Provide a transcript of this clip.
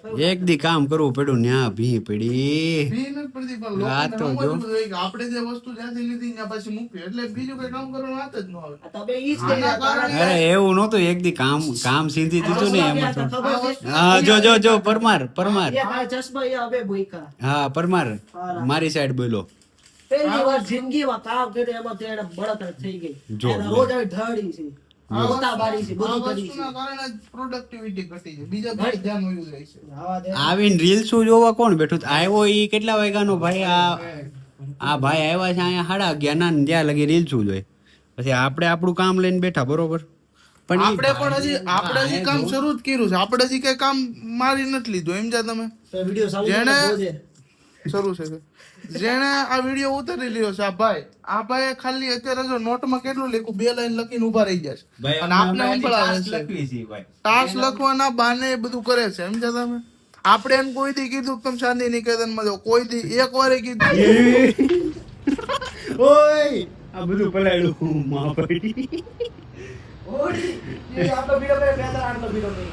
એક દી કામ કરવું પડ્યું ન્યા ભી પડી ભી નથી પડતી પણ આ તો લોકોને જો. સમજવું જોઈએ કે આપણે જે વસ્તુ જ્યાંથી લીધી ત્યાં પાછી મૂકવી એટલે બીજું કઈ કામ કરવાની વાત જ ન આવે. તમે ઈ જ આના કારણે અરે એવું નહોતું એક દી કામ સીધી દીધું ને એમાં તો ખબર છે હા જો પરમાર એક આ ચશ્મા એ હવે ભૂકા હા પરમાર મારી સાઈડ બોલો પહેલી વાર જિંદગીમાં કામ કર્યું એમાં તેને બળતરા થઈ ગઈ જો, એને લે. રોજ આવી ઢળી છે પોતા બારી છે આ બધું કરી છે વસ્તુના કારણે જ પ્રોડક્ટિવિટી ઘટી છે બીજા ઘણી ધ્યાન વયું જાય છે. આવા દે આવીને રીલ્સો જોવા કોણ બેઠું આવ્યો ઈ કેટલા વાગ્યાનો ભાઈ આ ભાઈ આવ્યા છે અહીંયા 11:30 ના ને ત્યાં લગી રીલ્સો જોઈ પછી આપણે આપણું કામ લઈને બેઠા બરોબર પણ ઈ આપણે હજી કામ શરૂ જ કર્યું છે. આપણે હજી કઈ કામ મારી નથી લીધું એમ જ્યાં તમે વિડિયો સાઉન્ડ જેણે બોજે શરૂ છે જેણે આ વિડીયો ઉતારી લીધો છે આ ભાઈ ખાલી અત્યારે જો નોટમાં કેટલું લખ્યું 2 લાઈન લખીને ઉભા રહી જાય છે ભાઈ અને આપને સંભળાવે છે લખવી છે ભાઈ ટાસ્ક લખવાના બાને એ બધું કરે છે સમજ્યા તમે. આપણે એને કોઈ દી કીધું કે તમે શાંતિ નિકેતનમાં જાઓ કોઈ દી એક વારે કીધું ઓય આ બધું પલાળ્યું માં પડી ઓડી એ આપણો વિડિયો કરે 2-3 આટલો વિડિયો કરે